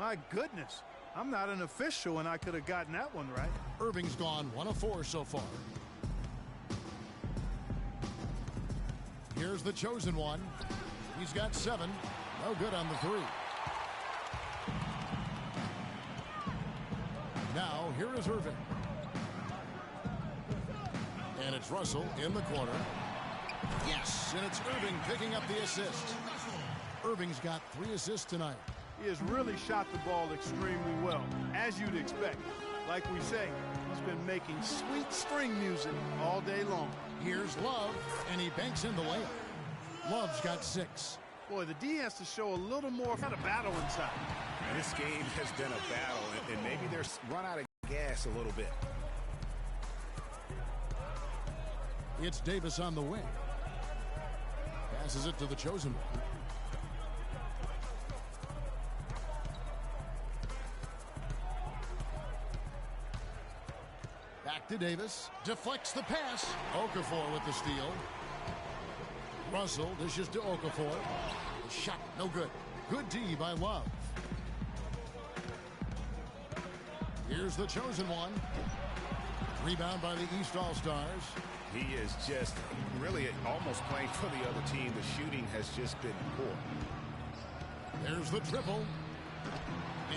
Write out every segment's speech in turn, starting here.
My goodness. I'm not an official, and I could have gotten that one right. Irving's gone 1 of 4 so far. Here's the chosen one. He's got 7. No good on the 3. Now, here is Irving. And it's Russell in the corner. Yes, and it's Irving picking up the assist. Irving's got 3 assists tonight. He has really shot the ball extremely well, as you'd expect. Like we say, he's been making sweet string music all day long. Here's Love, and he banks in the layup. Love's got 6. Boy, the D has to show a little more kind of battle inside. This game has been a battle, and maybe they're run out of gas a little bit. It's Davis on the wing. Passes it to the chosen one. Back to Davis. Deflects the pass. Okafor with the steal. Russell dishes to Okafor. The shot no good. Good D by Love. Here's the chosen one. Rebound by the East All-Stars. He is just really almost playing for the other team. The shooting has just been poor. There's the triple.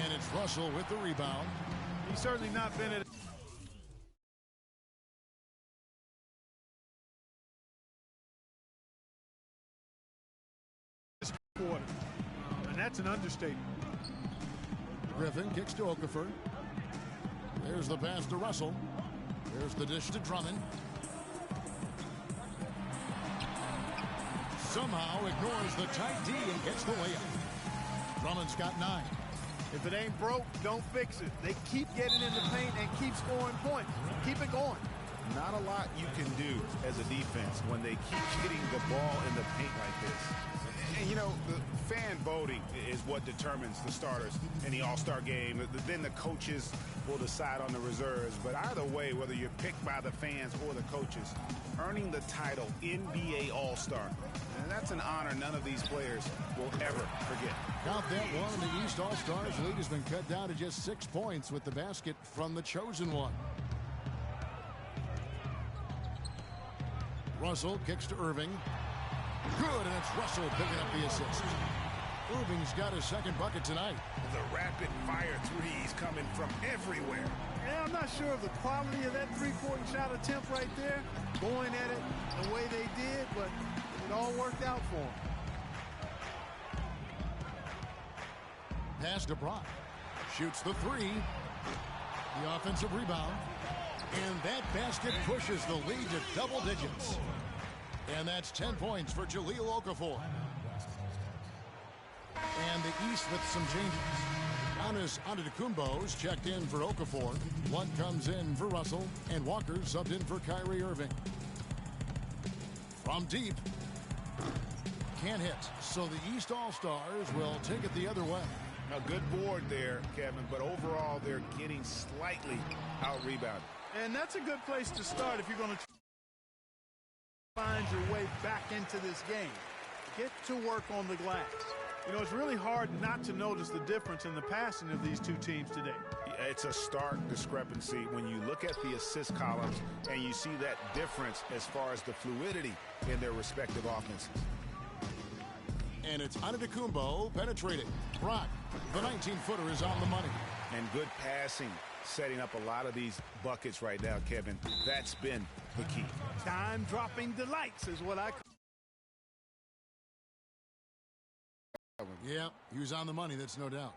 And it's Russell with the rebound. He's certainly not been at this quarter. And that's an understatement. Griffin kicks to Okafor. There's the pass to Russell. There's the dish to Drummond. Somehow ignores the tight D and gets the layup. Drummond's got 9. If it ain't broke, don't fix it. They keep getting in the paint and keep scoring points. Keep it going. Not a lot you can do as a defense when they keep hitting the ball in the paint like this. And, you know, the fan voting is what determines the starters in the All-Star game. Then the coaches will decide on the reserves. But either way, whether you're picked by the fans or the coaches, earning the title NBA All-Star, and that's an honor none of these players will ever forget. Count that one. The East All-Stars lead has been cut down to just 6 points with the basket from the chosen one. Russell kicks to Irving. Good, and it's Russell picking up the assist. Irving's got his 2nd bucket tonight. The rapid-fire threes coming from everywhere. Yeah, I'm not sure of the quality of that three-point shot attempt right there, going at it the way they did, but it all worked out for him. Pass to Brock. Shoots the 3. The offensive rebound. And that basket pushes the lead to double digits. And that's 10 points for Jahlil Okafor. And the East with some changes. Giannis Antetokounmpo's checked in for Okafor. One comes in for Russell. And Walker subbed in for Kyrie Irving. From deep. Can't hit. So the East All-Stars will take it the other way. A good board there, Kevin, but overall they're getting slightly out-rebounded. And that's a good place to start if you're going to find your way back into this game. Get to work on the glass. You know, it's really hard not to notice the difference in the passing of these two teams today. It's a stark discrepancy when you look at the assist columns and you see that difference as far as the fluidity in their respective offenses. And it's Antetokounmpo penetrating. Brock, the 19-footer, is on the money. And good passing, setting up a lot of these buckets right now, Kevin. That's been the key. Time-dropping delights is what I call. Yeah, he was on the money, that's no doubt.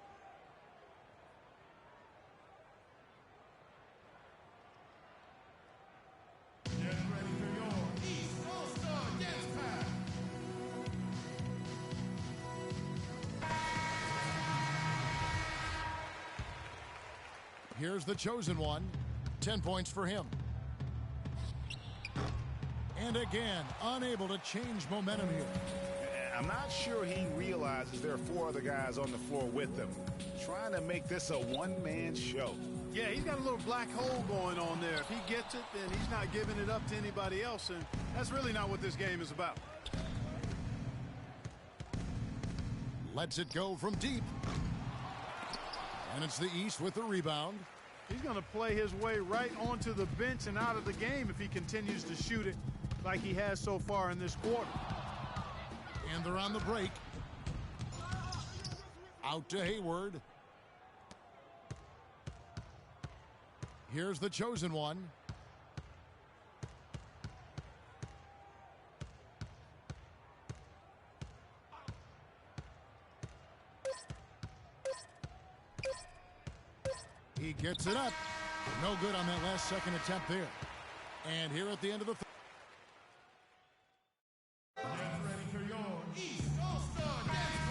Get ready for your East All-Star Dance Pack. Here's the chosen one. 10 points for him. And again, unable to change momentum here. I'm not sure he realizes there are 4 other guys on the floor with him, trying to make this a one-man show. Yeah, he's got a little black hole going on there. If he gets it, then he's not giving it up to anybody else, and that's really not what this game is about. Lets it go from deep. And it's the East with the rebound. He's going to play his way right onto the bench and out of the game if he continues to shoot it like he has so far in this quarter. And they're on the break. Out to Hayward. Here's the chosen one. He gets it up. No good on that last second attempt there. And here at the end of the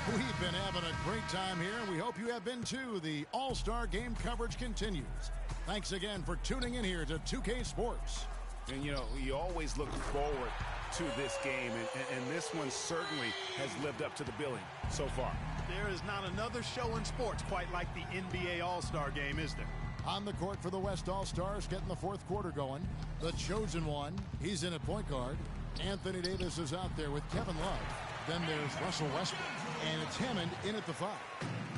We've been having a great time here. We hope you have been too. The All-Star Game coverage continues. Thanks again for tuning in here to 2K Sports. And, you know, you always look forward to this game, and this one certainly has lived up to the billing so far. There is not another show in sports quite like the NBA All-Star Game, is there? On the court for the West All-Stars, getting the fourth quarter going. The chosen one, he's in at point guard. Anthony Davis is out there with Kevin Love. Then there's Russell Westbrook, and it's Hammond in at the 5.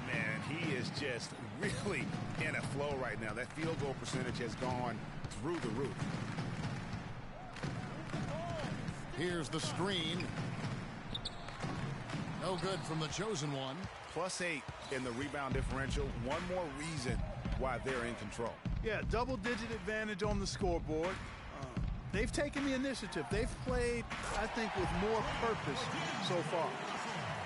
Man, he is just really in a flow right now. That field goal percentage has gone through the roof. Here's the screen. No good from the chosen one. +8 in the rebound differential. One more reason why they're in control. Yeah, double-digit advantage on the scoreboard. They've taken the initiative. They've played, I think, with more purpose so far.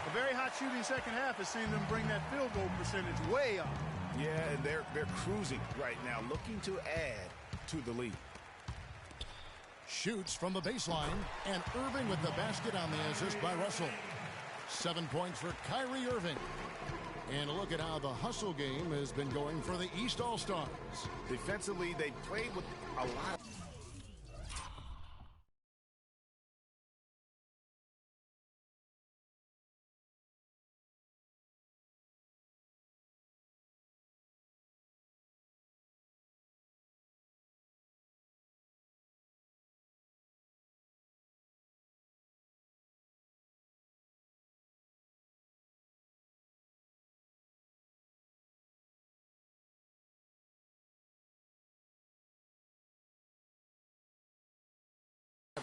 A very hot shooting second half has seen them bring that field goal percentage way up. Yeah, and they're cruising right now, looking to add to the lead. Shoots from the baseline, and Irving with the basket on the assist by Russell. 7 points for Kyrie Irving. And a look at how the hustle game has been going for the East All-Stars. Defensively, they played with a lot of...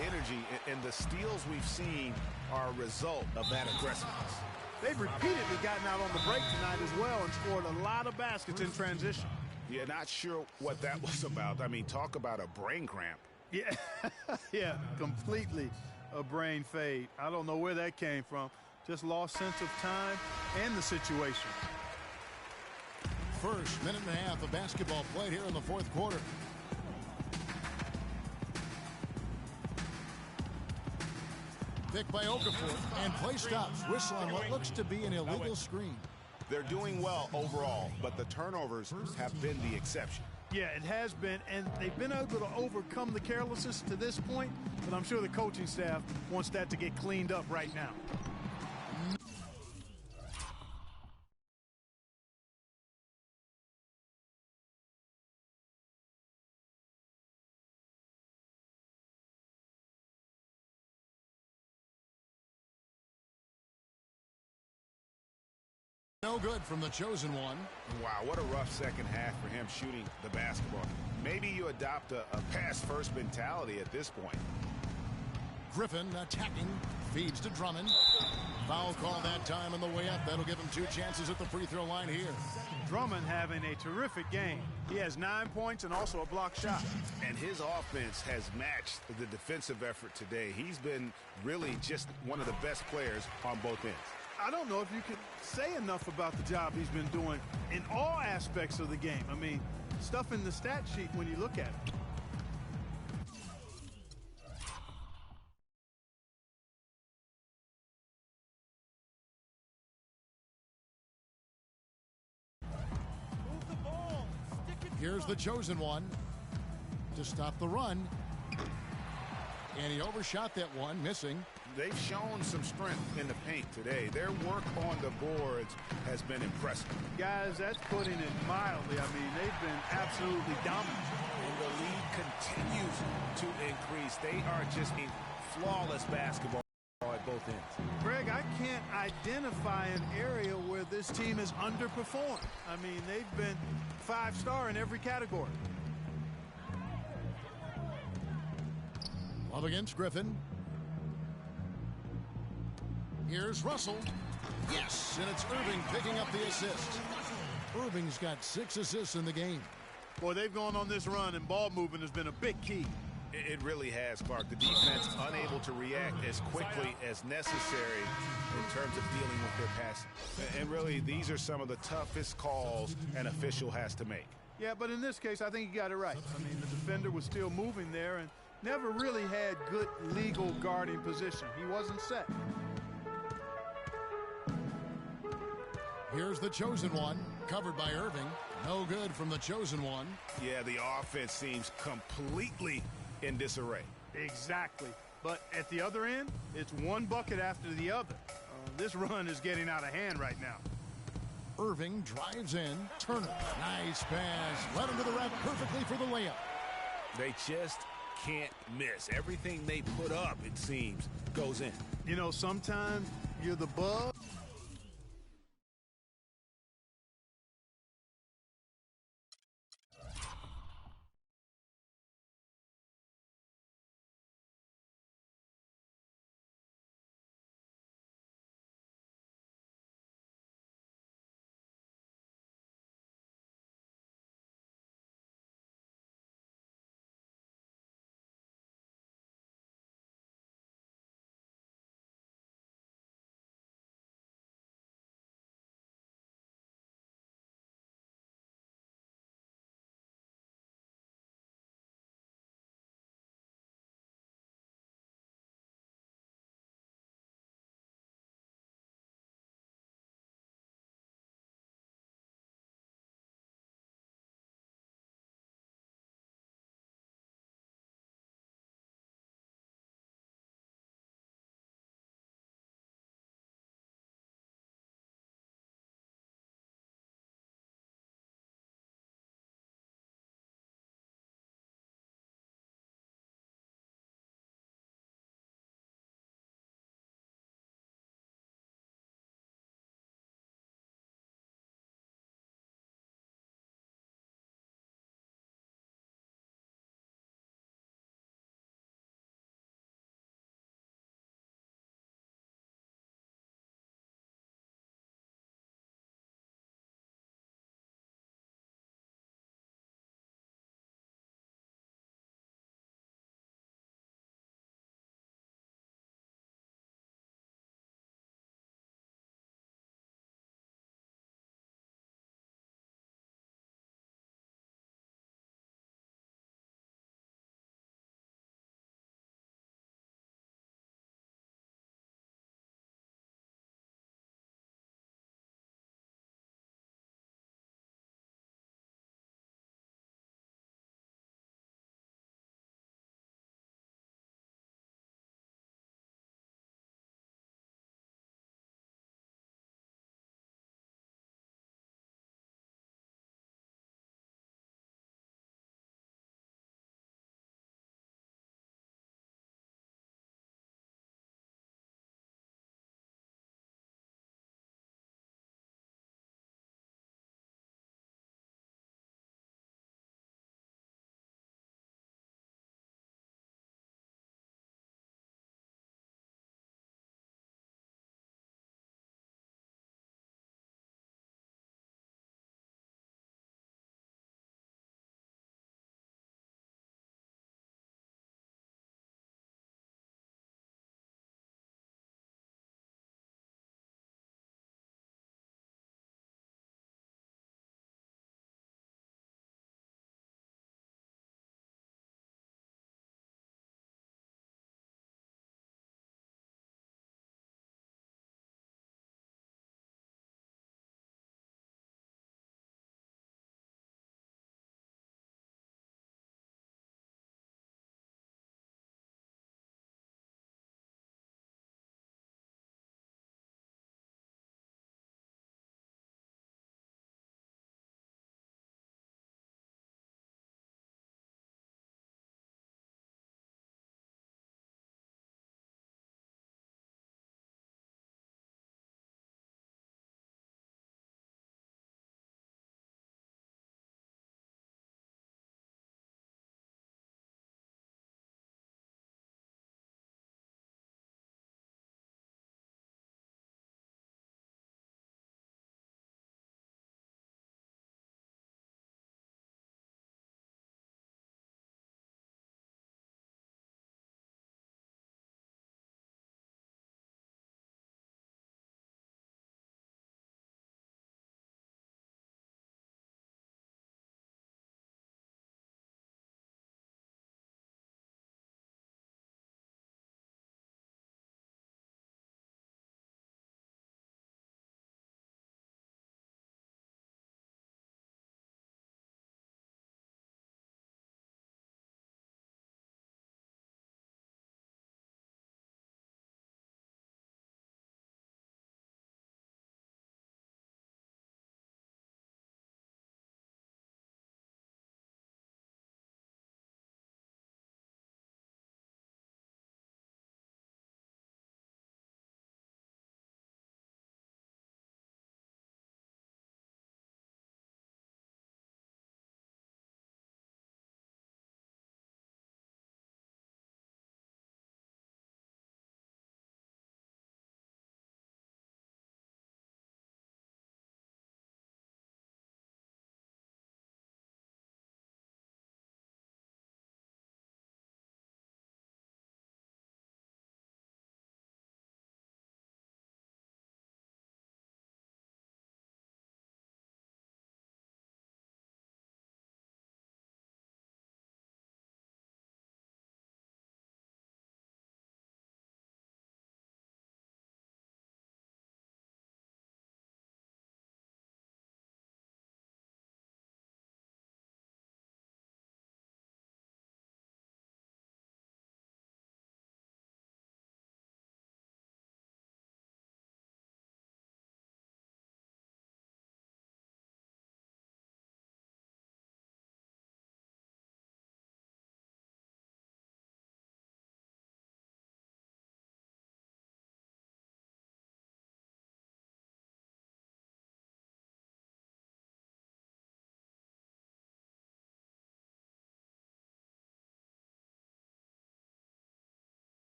energy, and the steals we've seen are a result of that aggressiveness. They've repeatedly gotten out on the break tonight as well and scored a lot of baskets in transition. Yeah, not sure what that was about. I mean, talk about a brain cramp. Yeah, yeah, completely a brain fade. I don't know where that came from. Just lost sense of time and the situation. First minute and a half of basketball played here in the fourth quarter. Pick by Okafor, and play stops. Whistle on what looks to be an illegal screen. They're doing well overall, but the turnovers have been the exception. Yeah, it has been, and they've been able to overcome the carelessness to this point, but I'm sure the coaching staff wants that to get cleaned up right now. No good from the chosen one. Wow, what a rough second half for him shooting the basketball. Maybe you adopt a pass-first mentality at this point. Griffin attacking, feeds to Drummond. Foul call that time on the way up. That'll give him 2 chances at the free throw line here. Drummond having a terrific game. He has 9 points and also a block shot. And his offense has matched the defensive effort today. He's been really just one of the best players on both ends. I don't know if you could say enough about the job he's been doing in all aspects of the game. I mean, stuff in the stat sheet when you look at it. Here's the chosen one to stop the run. And he overshot that one, missing. They've shown some strength in the paint today. Their work on the boards has been impressive. Guys, that's putting it mildly. I mean, they've been absolutely dominant. And the lead continues to increase. They are just in flawless basketball at both ends. Greg, I can't identify an area where this team has underperformed. I mean, they've been 5-star in every category. Love against Griffin. Here's Russell. Yes, and it's Irving picking up the assist. Irving's got 6 assists in the game. Boy, they've gone on this run, and ball movement has been a big key. It really has, Clark. The defense unable to react as quickly as necessary in terms of dealing with their passing. And really, these are some of the toughest calls an official has to make. Yeah, but in this case, I think he got it right. I mean, the defender was still moving there and never really had good legal guarding position. He wasn't set. Here's the chosen one, covered by Irving. No good from the chosen one. Yeah, the offense seems completely in disarray. Exactly. But at the other end, it's one bucket after the other. This run is getting out of hand right now. Irving drives in. Turner. Nice pass. Led him to the rack perfectly for the layup. They just can't miss. Everything they put up, it seems, goes in. You know, sometimes you're the bug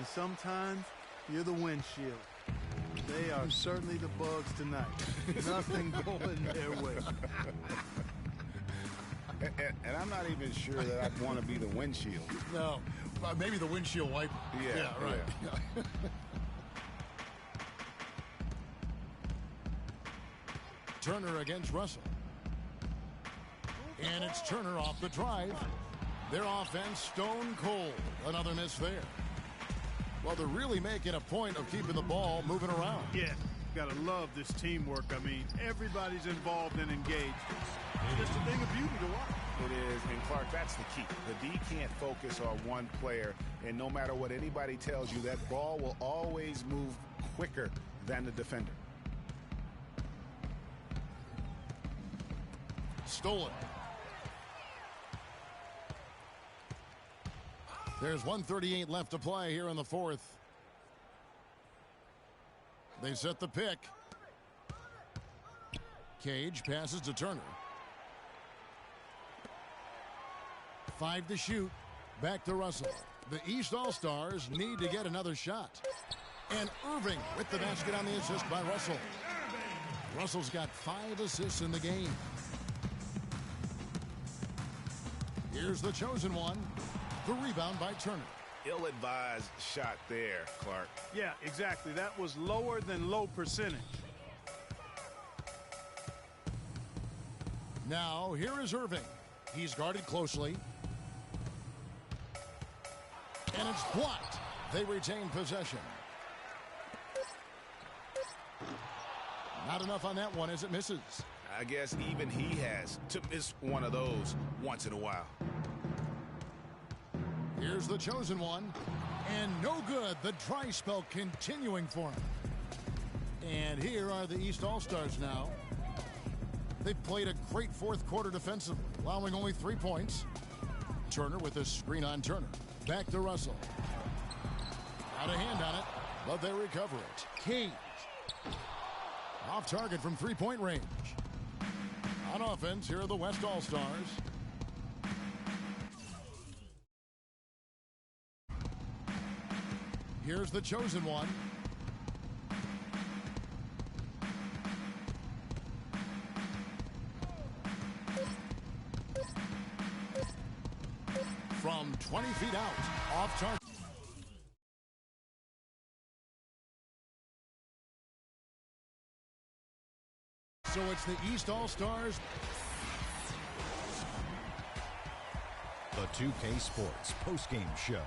and sometimes you're the windshield. They are certainly the bugs tonight. Nothing going their way. And I'm not even sure that I'd want to be the windshield. No, maybe the windshield wiper. Yeah, right. Yeah. Turner against Russell. And it's Turner off the drive. Their offense stone cold. Another miss there. Well, they're really making a point of keeping the ball moving around. Yeah, gotta love this teamwork. I mean, everybody's involved and engaged. It's just a thing of beauty to watch. It is, and Clark, that's the key. The D can't focus on one player, and no matter what anybody tells you, that ball will always move quicker than the defender. Stolen. There's 1:38 left to play here in the fourth. They set the pick. Cage passes to Turner. 5 to shoot. Back to Russell. The East All-Stars need to get another shot. And Irving with the basket on the assist by Russell. Russell's got 5 assists in the game. Here's the chosen one. The rebound by Turner. Ill-advised shot there, Clark. Yeah, exactly. That was lower than low percentage. Now, here is Irving. He's guarded closely. And it's blocked. They retain possession. Not enough on that one as it misses. I guess even he has to miss one of those once in a while. Here's the chosen one. And no good. The dry spell continuing for him. And here are the East All-Stars now. They played a great fourth quarter defensively, allowing only 3 points. Turner with a screen on Turner. Back to Russell. Out of hand on it, but they recover it. Cage. Off target from three-point range. On offense, here are the West All-Stars. Here's the chosen one. From 20 feet out, off target. So it's the East All-Stars. The 2K Sports postgame show.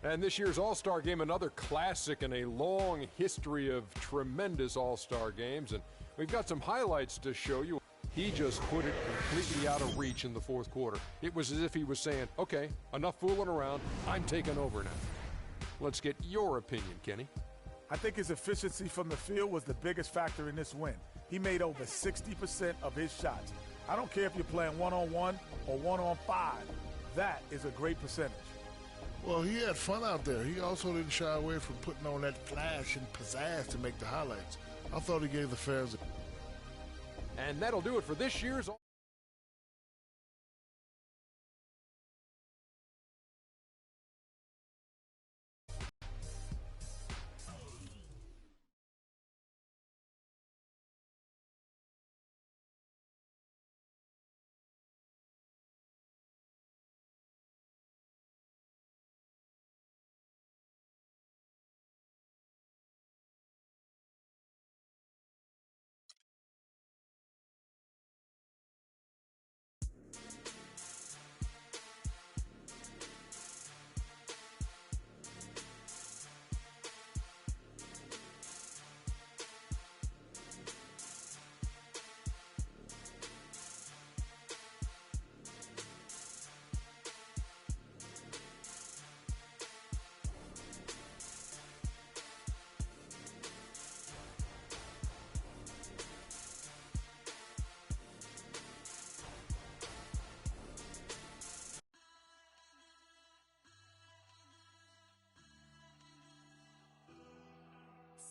And this year's All-Star Game, another classic in a long history of tremendous All-Star games. And we've got some highlights to show you. He just put it completely out of reach in the fourth quarter. It was as if he was saying, okay, enough fooling around. I'm taking over now. Let's get your opinion, Kenny. I think his efficiency from the field was the biggest factor in this win. He made over 60% of his shots. I don't care if you're playing one-on-one or one-on-5. That is a great percentage. Well, he had fun out there. He also didn't shy away from putting on that flash and pizzazz to make the highlights. I thought he gave the fans a... And that'll do it for this year's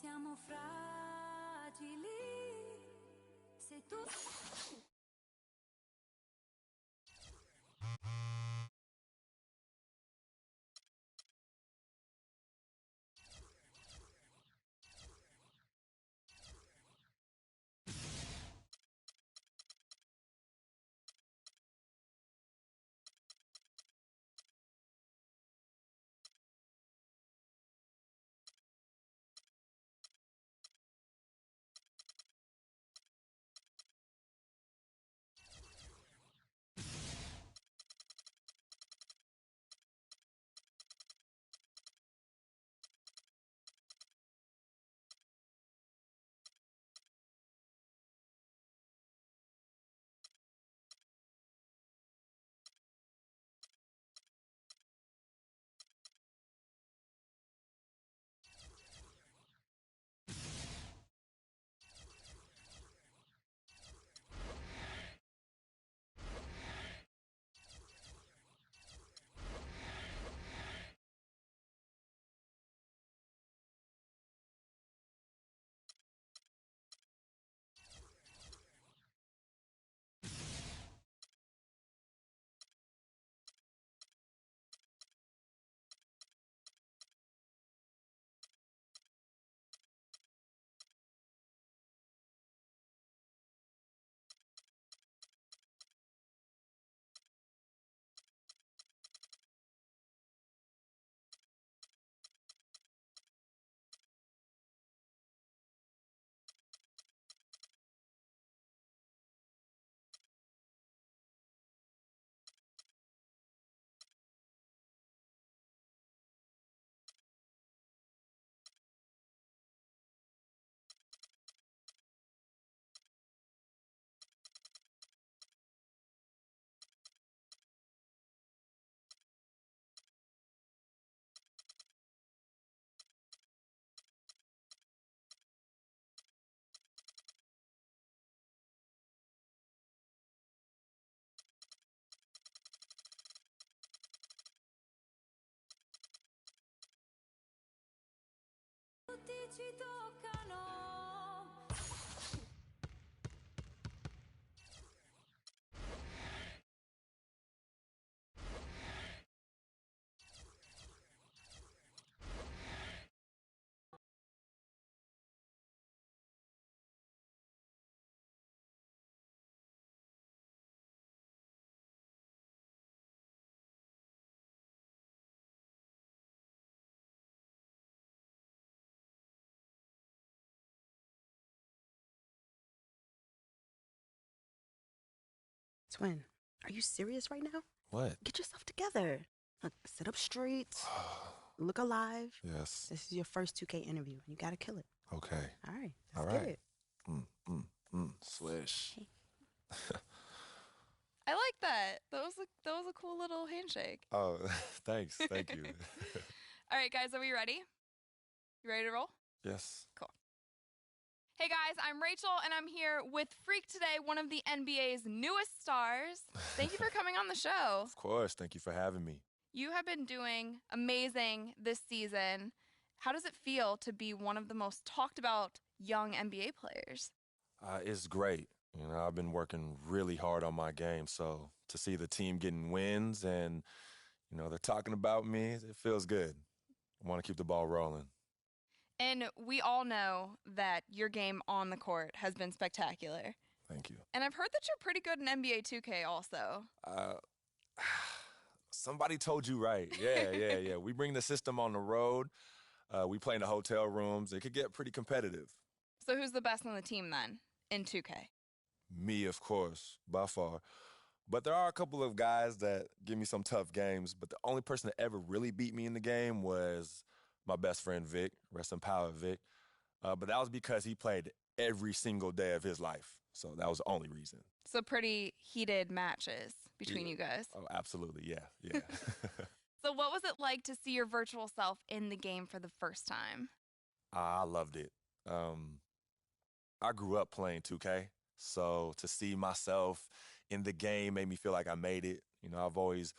Siamo fragili, se tu Tutti ci toccano. Twin, are you serious right now? What? Get yourself together. Look, sit up straight. Look alive. Yes. This is your first 2K interview. You gotta kill it. Okay. All right. All Let's right. get it. Swish. I like that. That was a cool little handshake. Oh, thanks. Thank you. All right, guys, are we ready? You ready to roll? Yes. Cool. Hey guys, I'm Rachel, and I'm here with Freak today, one of the NBA's newest stars. Thank you for coming on the show. Of course. Thank you for having me. You have been doing amazing this season. How does it feel to be one of the most talked about young NBA players? It's great. You know, I've been working really hard on my game, so to see the team getting wins and, you know, they're talking about me, it feels good. I want to keep the ball rolling. And we all know that your game on the court has been spectacular. Thank you. And I've heard that you're pretty good in NBA 2K also. Somebody told you right. Yeah. We bring the system on the road. We play in the hotel rooms. It could get pretty competitive. So who's the best on the team then in 2K? Me, of course, by far. But there are a couple of guys that give me some tough games. But the only person that ever really beat me in the game was my best friend, Vic. Rest in power, Vic. But that was because he played every single day of his life. So that was the only reason. So pretty heated matches between you guys. Oh, absolutely. Yeah. So what was it like to see your virtual self in the game for the first time? I loved it. I grew up playing 2K. So to see myself in the game made me feel like I made it. You know, I've always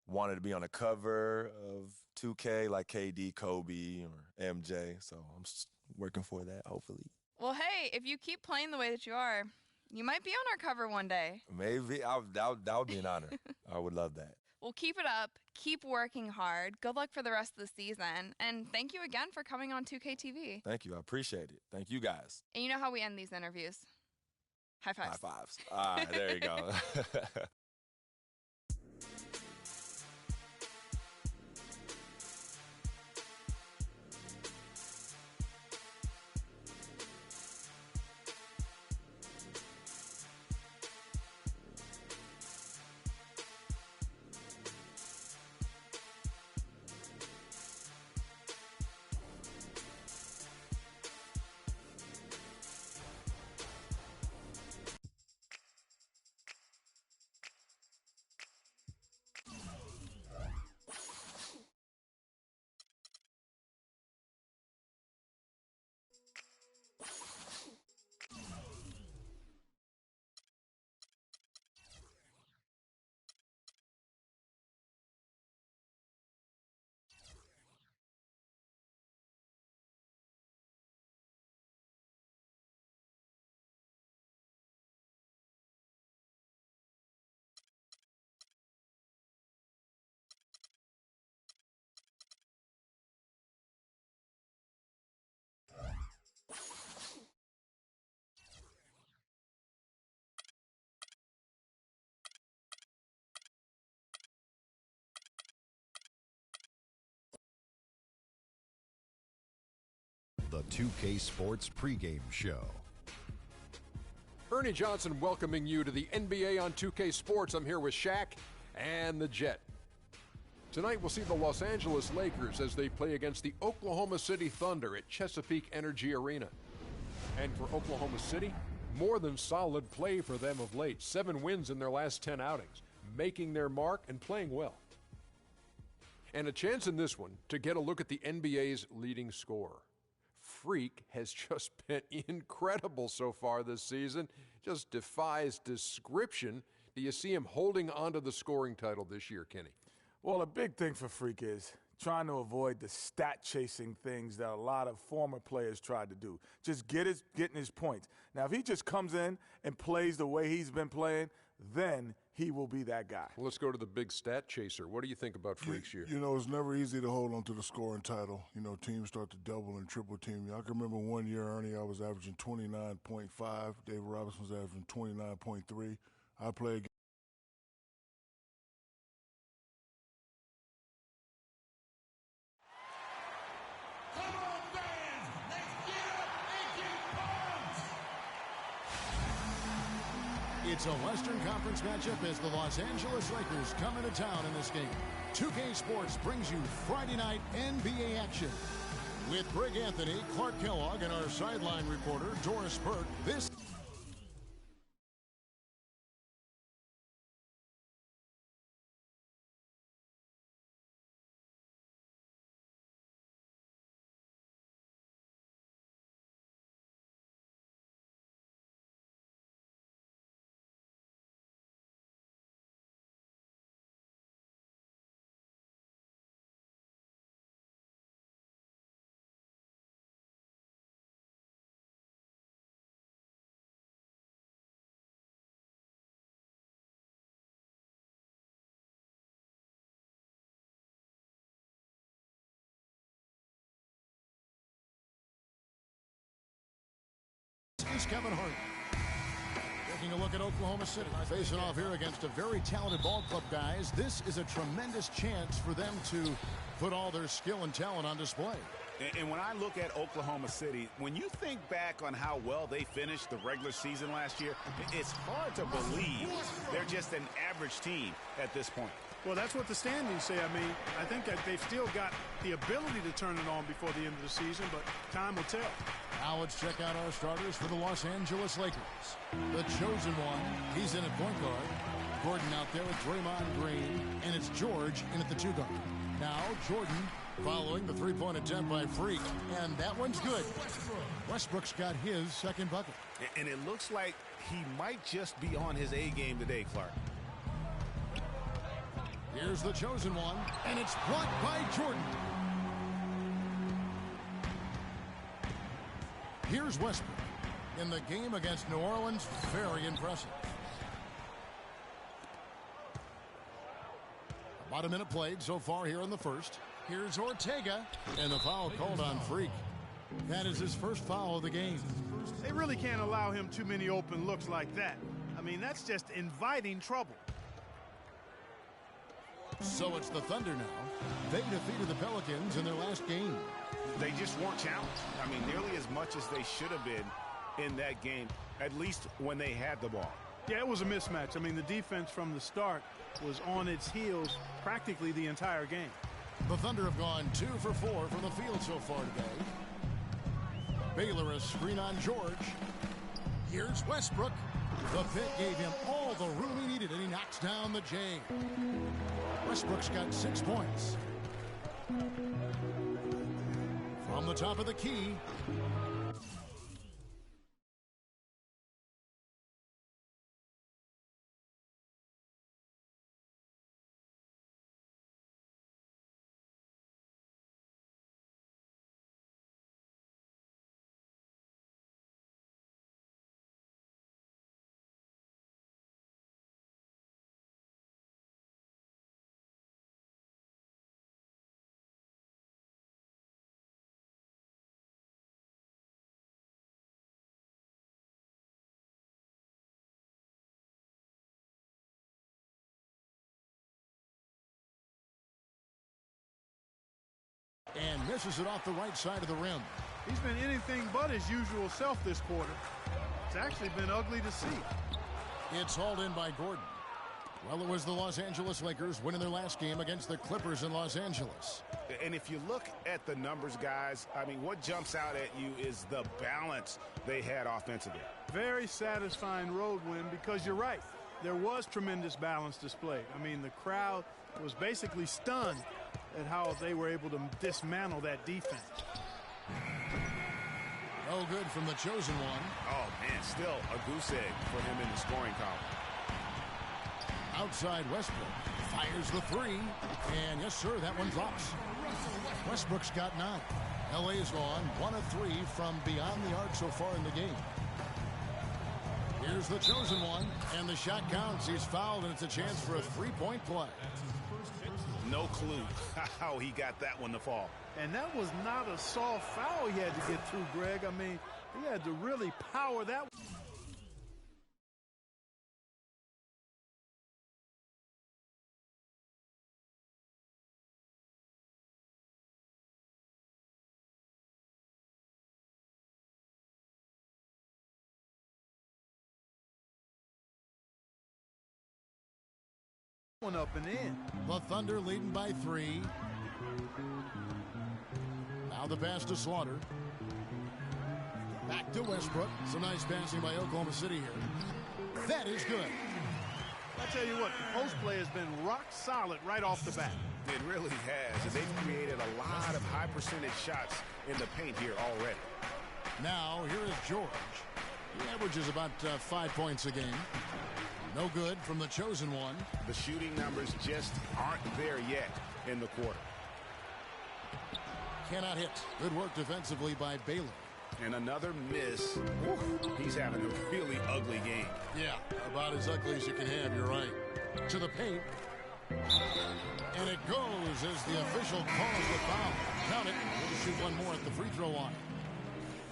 wanted to be on the cover of 2K like KD, Kobe, or MJ. So I'm just working for that, hopefully. Well, hey, if you keep playing the way that you are, You might be on our cover one day. Maybe. That would be an honor. I would love that. Well, keep it up. Keep working hard. Good luck for the rest of the season. And thank you again for coming on 2K TV. Thank you. I appreciate it. Thank you guys. And you know how we end these interviews? High fives. High fives. All right, there you go. The 2K Sports pregame show. Ernie Johnson welcoming you to the NBA on 2K Sports. I'm here with Shaq and the Jet. Tonight we'll see the Los Angeles Lakers as they play against the Oklahoma City Thunder at Chesapeake Energy Arena. And for Oklahoma City, more than solid play for them of late. 7 wins in their last 10 outings, making their mark and playing well. And a chance in this one to get a look at the NBA's leading scorer. Freak has just been incredible so far this season. Just defies description. Do you see him holding onto the scoring title this year, Kenny? Well, a big thing for Freak is trying to avoid the stat-chasing things that a lot of former players tried to do. Just getting his points. Now, if he just comes in and plays the way he's been playing, then he will be that guy. Well, let's go to the big stat chaser. What do you think about Freak's year? You know, it's never easy to hold on to the scoring title. You know, teams start to double and triple team you. I can remember one year, Ernie, I was averaging 29.5. David Robinson was averaging 29.3. I played. It's a Western Conference matchup as the Los Angeles Lakers come into town in this game. 2K Sports brings you Friday night NBA action. With Greg Anthony, Clark Kellogg, and our sideline reporter, Doris Burke, this... is Kevin Hart. Taking a look at Oklahoma City. Facing off here against a very talented ball club, guys. This is a tremendous chance for them to put all their skill and talent on display. And when I look at Oklahoma City, when you think back on how well they finished the regular season last year, it's hard to believe they're just an average team at this point. Well, that's what the standings say. I mean, I think that they've still got the ability to turn it on before the end of the season, but time will tell. Now let's check out our starters for the Los Angeles Lakers. The chosen one, he's in at point guard. Gordon out there with Draymond Green, and it's George in at the 2 guard. Now Jordan following the three-point attempt by Freak, and that one's good. Westbrook's got his second bucket. And it looks like he might just be on his A game today, Clark. Here's the chosen one, and it's blocked by Jordan. Here's Westbrook. in the game against New Orleans. Very impressive. About a minute played so far here in the first. Here's Ortega, and the foul called on Freak. That is his first foul of the game. They really can't allow him too many open looks like that. I mean, that's just inviting trouble. So it's the Thunder now. They defeated the Pelicans in their last game. They just weren't challenged. I mean, nearly as much as they should have been in that game, at least when they had the ball. Yeah, it was a mismatch. I mean, the defense from the start was on its heels practically the entire game. The Thunder have gone 2 for 4 from the field so far today. Baylor a screen on George. Here's Westbrook. The pit gave him all the room he needed, and he knocks down the J. Westbrook's got 6 points. From the top of the key. And misses it off the right side of the rim. He's been anything but his usual self this quarter. It's actually been ugly to see. It's hauled in by Gordon. Well, it was the Los Angeles Lakers winning their last game against the Clippers in Los Angeles. And if you look at the numbers, guys, I mean, what jumps out at you is the balance they had offensively. Very satisfying road win because you're right. There was tremendous balance displayed. I mean, the crowd was basically stunned at how they were able to dismantle that defense. No good from the chosen one. Oh, man, still a goose egg for him in the scoring column. Outside Westbrook fires the 3, and yes, sir, that one drops. Westbrook's got 9. LA's gone 1 of 3 from beyond the arc so far in the game. Here's the chosen one, and the shot counts. He's fouled, and it's a chance for a 3-point play. No clue how he got that one to fall. And that was not a soft foul he had to get through, Greg. I mean, he had to really power that. One up and in. The Thunder leading by 3. Now the pass to Slaughter. Back to Westbrook. Some nice passing by Oklahoma City here. That is good. I tell you what, the post play has been rock solid right off the bat. It really has, and they've created a lot of high percentage shots in the paint here already. Now here is George. He averages about 5 points a game. No good from the chosen one. The shooting numbers just aren't there yet in the quarter. Cannot hit. Good work defensively by Baylor. And another miss. Oof, he's having a really ugly game. Yeah, about as ugly as you can have, you're right. To the paint. And it goes as the official calls the foul. Count it. We'll shoot one more at the free throw line.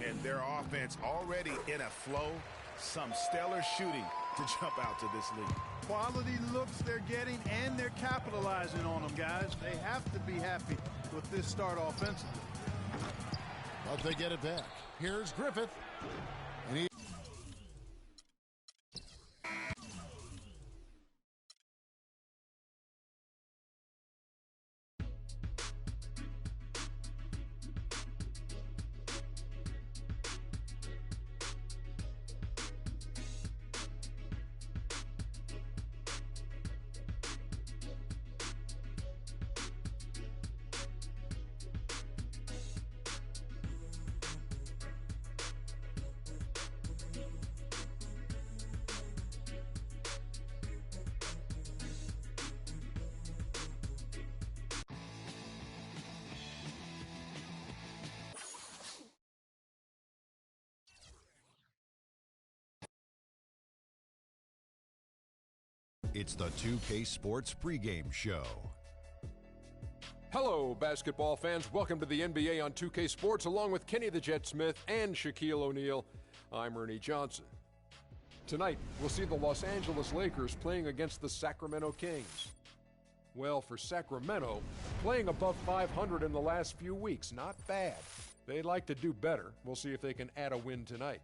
And their offense already in a flow. Some stellar shooting to jump out to this league. Quality looks they're getting, and they're capitalizing on them, guys. They have to be happy with this start offensively. But they get it back. Here's Griffith. And he It's the 2K Sports pregame show. Hello, basketball fans. Welcome to the NBA on 2K Sports, along with Kenny the Jet Smith and Shaquille O'Neal. I'm Ernie Johnson. Tonight, we'll see the Los Angeles Lakers playing against the Sacramento Kings. Well, for Sacramento, playing above 500 in the last few weeks, not bad. They'd like to do better. We'll see if they can add a win tonight.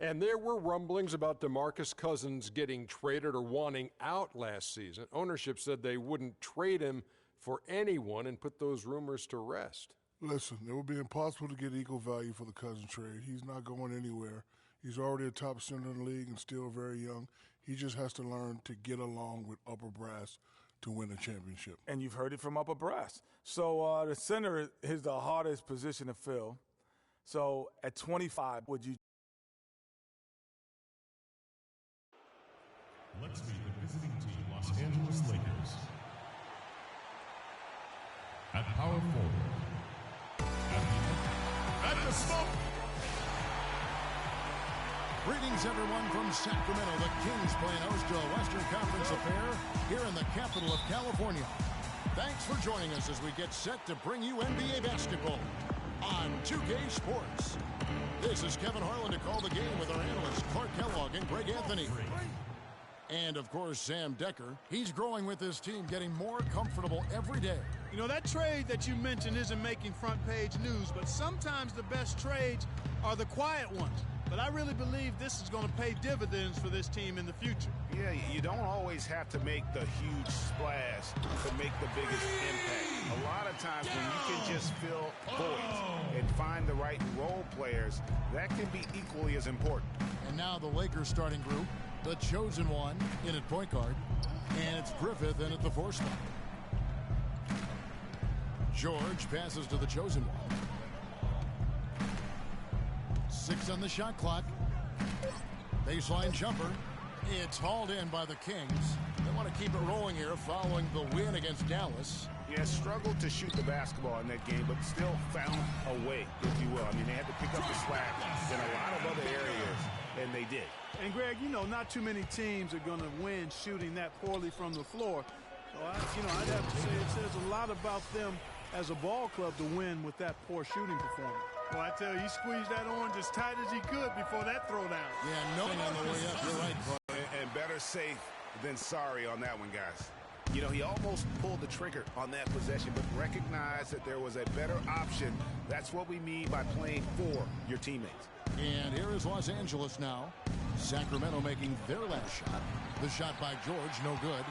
And there were rumblings about DeMarcus Cousins getting traded or wanting out last season. Ownership said they wouldn't trade him for anyone and put those rumors to rest. Listen, it would be impossible to get equal value for the Cousins trade. He's not going anywhere. He's already a top center in the league and still very young. He just has to learn to get along with upper brass to win a championship. And you've heard it from upper brass. So the center is the hardest position to fill. So at 25, would you? Let's meet the visiting team, Los Angeles Lakers. At power forward. At the smoke. Greetings, everyone, from Sacramento. The Kings playing host to a Western Conference affair here in the capital of California. Thanks for joining us as we get set to bring you NBA basketball on 2K Sports. This is Kevin Harlan to call the game with our analysts Clark Kellogg and Greg Anthony. And, of course, Sam Decker. He's growing with his team, getting more comfortable every day. You know, that trade that you mentioned isn't making front-page news, but sometimes the best trades are the quiet ones. But I really believe this is going to pay dividends for this team in the future. Yeah, you don't always have to make the huge splash to make the biggest impact. A lot of times when you can just fill voids and find the right role players, that can be equally as important. And now the Lakers starting group, the chosen one in at point guard, and it's Griffith in at the 4 spot. George passes to the chosen one. 6 on the shot clock. Baseline jumper. It's hauled in by the Kings. They want to keep it rolling here following the win against Dallas. Yeah, struggled to shoot the basketball in that game, but still found a way, if you will. I mean, they had to pick up the slack in a lot of other areas, and they did. And, Greg, you know, not too many teams are going to win shooting that poorly from the floor. So, I'd have to say it says a lot about them as a ball club to win with that poor shooting performance. Well, I tell you, he squeezed that orange as tight as he could before that throwdown. Yeah, no on the way up. You're right, Clark. And better safe than sorry on that one, guys. You know, he almost pulled the trigger on that possession, but recognized that there was a better option. That's what we mean by playing for your teammates. And here is Los Angeles now. Sacramento making their last shot. The shot by George, no good.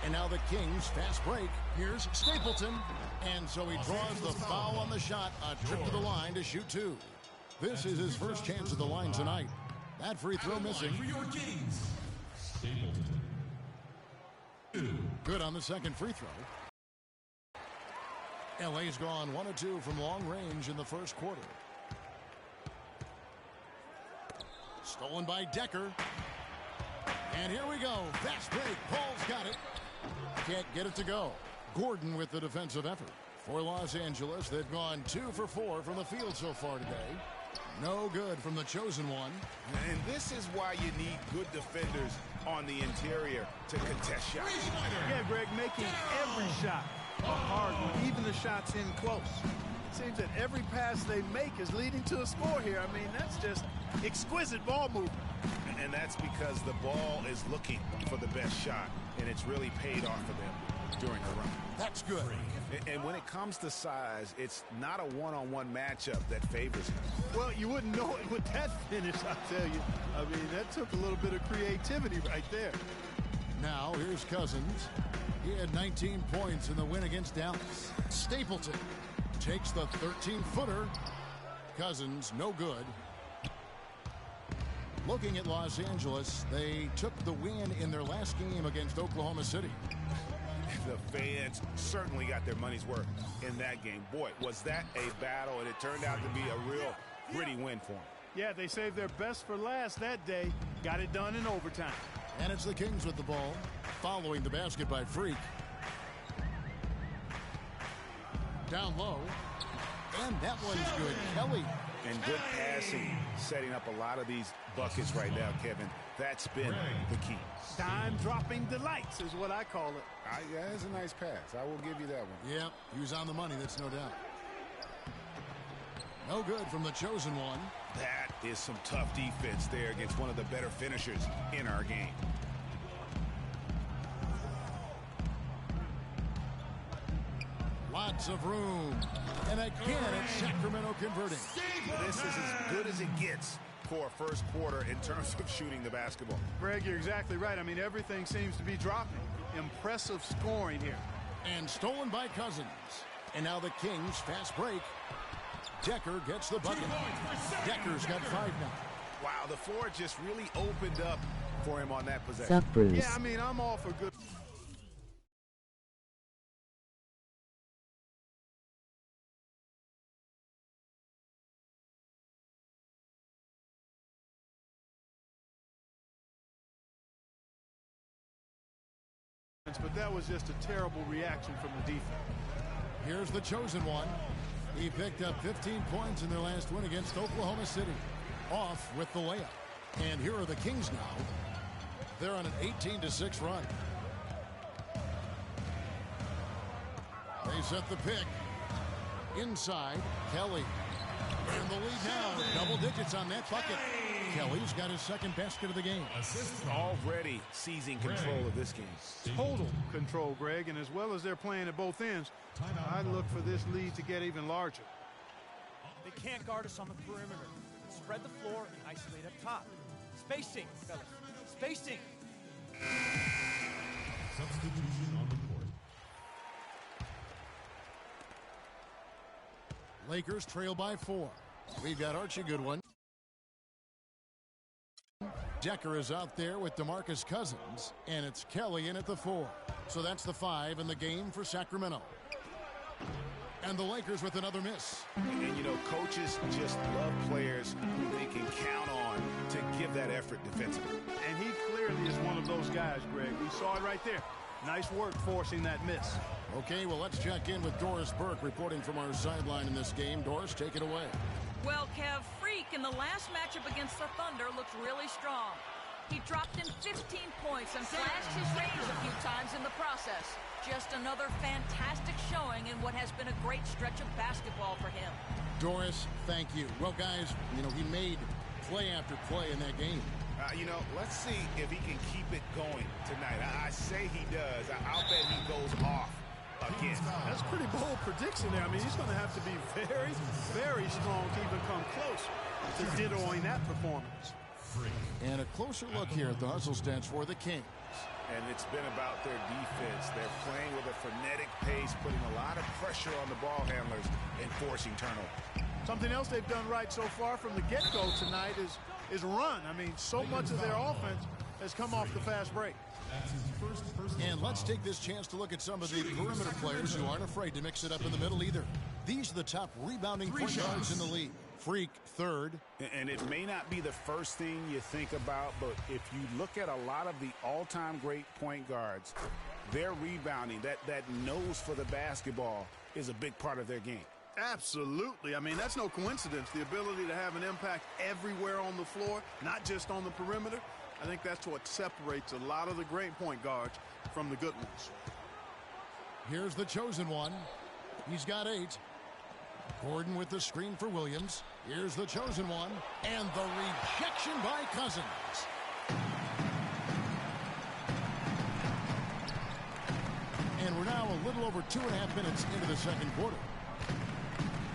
And now the Kings, fast break. Here's Stapleton. And so he draws the foul on the shot. A trip to the line to shoot 2. This is his first chance at the line tonight. That free throw missing. For your Kings, Stapleton. Good on the second free throw. LA's gone 1 of 2 from long range in the first quarter. Stolen by Decker. And here we go. Fast break. Paul's got it. Can't get it to go. Gordon with the defensive effort. For Los Angeles, they've gone 2 for 4 from the field so far today. No good from the chosen one. And this is why you need good defenders on the interior to contest shots. Yeah, Greg, making every shot a hard one, even the shots in close. It seems that every pass they make is leading to a score here. I mean, that's just exquisite ball movement. And that's because the ball is looking for the best shot, and it's really paid off for them during the run. That's good. And when it comes to size, it's not a one-on-one matchup that favors him. Well, you wouldn't know it with that finish, I tell you. I mean, that took a little bit of creativity right there. Now, here's Cousins. He had 19 points in the win against Dallas. Stapleton takes the 13-footer. Cousins, no good. Looking at Los Angeles, they took the win in their last game against Oklahoma City. The fans certainly got their money's worth in that game. Boy, was that a battle, and it turned out to be a real gritty win for them. Yeah, they saved their best for last that day. Got it done in overtime. And it's the Kings with the ball, following the basket by Freak. Down low. And that one's good. Kelly. And good passing, setting up a lot of these buckets right now, Kevin. That's been the key. Dime-dropping delights is what I call it. Yeah, that's a nice pass. I will give you that one. Yep, he was on the money, that's no doubt. No good from the chosen one. That is some tough defense there against one of the better finishers in our game. Lots of room. And again, it's Sacramento converting. This is as good as it gets for a first quarter in terms of shooting the basketball. Greg, you're exactly right. I mean, everything seems to be dropping. Impressive scoring here. And stolen by Cousins. And now the Kings fast break. Decker gets the bucket. Decker's got 5 now. Wow, the floor just really opened up for him on that possession. Yeah, I mean, I'm all for good. But that was just a terrible reaction from the defense. Here's the chosen one. He picked up 15 points in their last win against Oklahoma City. Off with the layup. And here are the Kings now. They're on an 18-6 run. They set the pick. Inside, Kelly. And the lead now, double digits on that bucket. Kelly's got his second basket of the game. Already seizing control of this game. Total control, Greg, and as well as they're playing at both ends, I'd look for this lead to get even larger. They can't guard us on the perimeter. Spread the floor and isolate up top. Spacing, fellas. Spacing. Substitution on the court. Lakers trail by 4. We've got Archie Goodwin. Decker is out there with DeMarcus Cousins, and it's Kelly in at the 4. So that's the 5 in the game for Sacramento. And the Lakers with another miss. And, you know, coaches just love players who they can count on to give that effort defensively. And he clearly is one of those guys, Greg. We saw it right there. Nice work forcing that miss. Okay, well, let's check in with Doris Burke reporting from our sideline in this game. Doris, take it away. Well, Kev, Freak in the last matchup against the Thunder looked really strong. He dropped in 15 points and flashed his range a few times in the process. Just another fantastic showing in what has been a great stretch of basketball for him. Doris, thank you. Well, guys, you know, he made play after play in that game. You know, let's see if he can keep it going tonight. I say he does. I'll bet he goes off again. That's a pretty bold prediction there. I mean, he's going to have to be very, very strong to even come close to dittoing that performance. And a closer look here at the hustle stats for the Kings. And it's been about their defense. They're playing with a frenetic pace, putting a lot of pressure on the ball handlers and forcing turnover. Something else they've done right so far from the get-go tonight is run. I mean, so much of their offense has come off the fast break. And let's take this chance to look at some of the perimeter players who aren't afraid to mix it up in the middle either. These are the top rebounding point guards in the league. Freak, third. And it may not be the first thing you think about, but if you look at a lot of the all-time great point guards, their rebounding, that nose for the basketball is a big part of their game. Absolutely. I mean, that's no coincidence. The ability to have an impact everywhere on the floor, not just on the perimeter. I think that's what separates a lot of the great point guards from the good ones. Here's the chosen one. He's got 8. Gordon with the screen for Williams. Here's the chosen one. And the rejection by Cousins. And we're now a little over 2.5 minutes into the second quarter.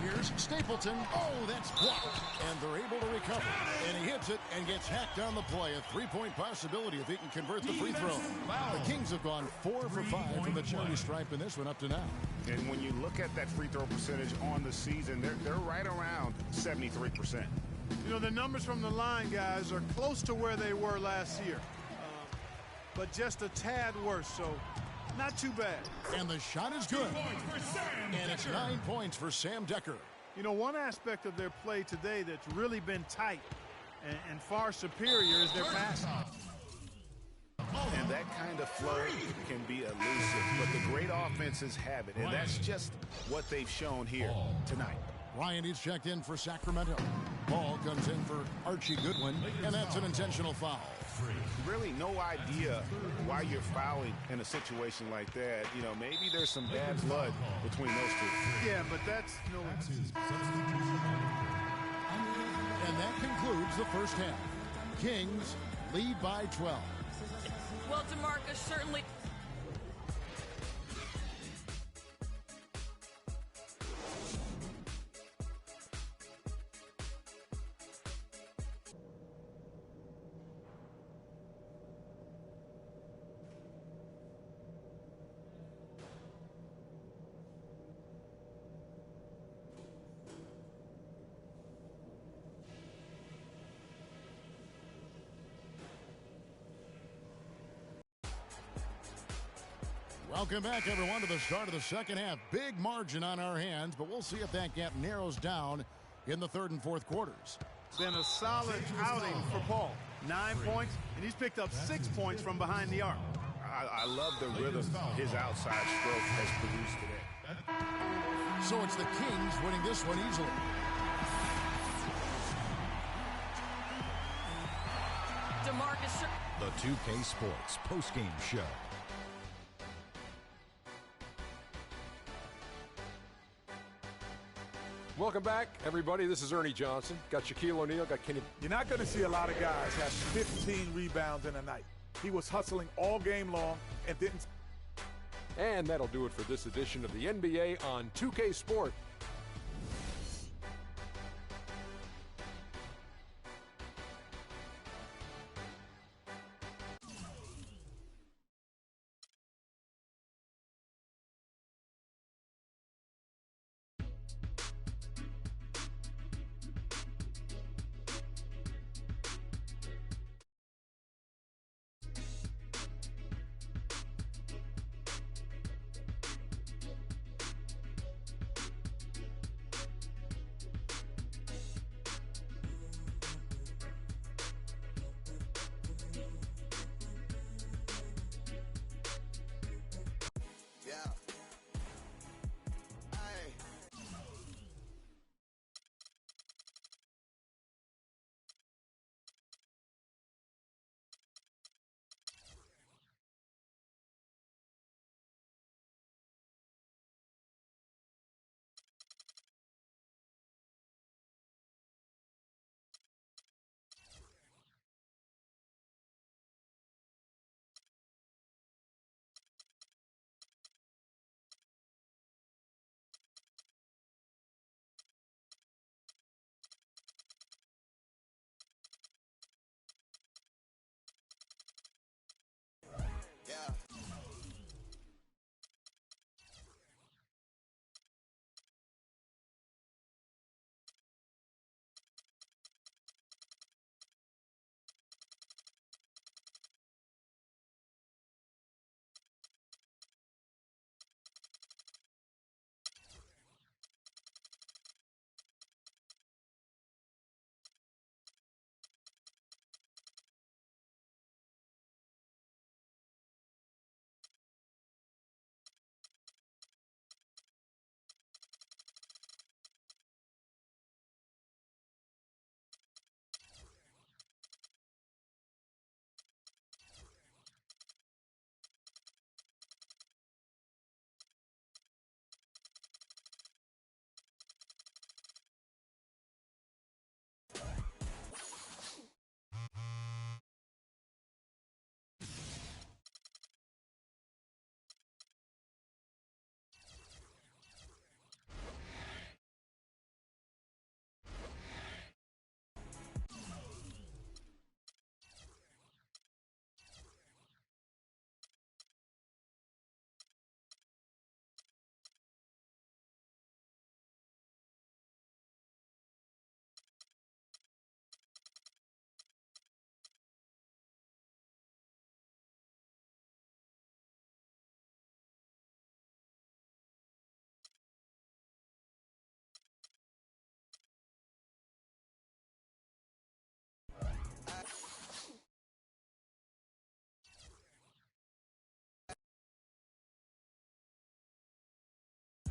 Here's Stapleton. Oh, that's blocked. And they're able to recover. And he hits it and gets hacked on the play. A 3-point possibility if he can convert the free throw. The Kings have gone 4 for 5 from the charity stripe in this one up to now. And when you look at that free throw percentage on the season, they're right around 73%. You know, the numbers from the line, guys, are close to where they were last year. But just a tad worse, so not too bad. And the shot is good. And it's 9 points for Sam Decker. You know, one aspect of their play today that's really been tight and far superior is their passing. And that kind of flow can be elusive, but the great offenses have it, and that's just what they've shown here tonight. Ryan is checked in for Sacramento. Ball comes in for Archie Goodwin, and that's an intentional foul. Really no idea why you're fouling in a situation like that. You know, maybe there's some bad blood between those two. Yeah, but that's no excuse. And that concludes the first half. Kings lead by 12. Well, DeMarcus certainly... Welcome back, everyone, to the start of the second half. Big margin on our hands, but we'll see if that gap narrows down in the third and fourth quarters. Been a solid outing for Paul. 9 points, and he's picked up 6 points from behind the arc. I love the rhythm his outside stroke has produced today. So it's the Kings winning this one easily. DeMarcus... The 2K Sports postgame show. Welcome back, everybody. This is Ernie Johnson. Got Shaquille O'Neal, got Kenny. You're not going to see a lot of guys have 15 rebounds in a night. He was hustling all game long and didn't. And that'll do it for this edition of the NBA on 2K Sport.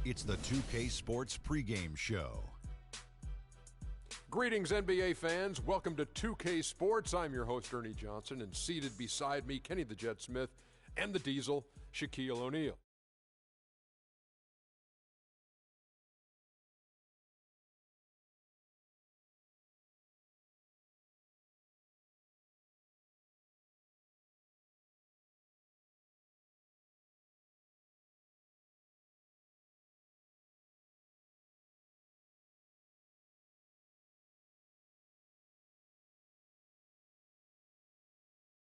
It's the 2K Sports pregame show. Greetings, NBA fans. Welcome to 2K Sports. I'm your host, Ernie Johnson, and seated beside me, Kenny the Jet Smith and the Diesel, Shaquille O'Neal.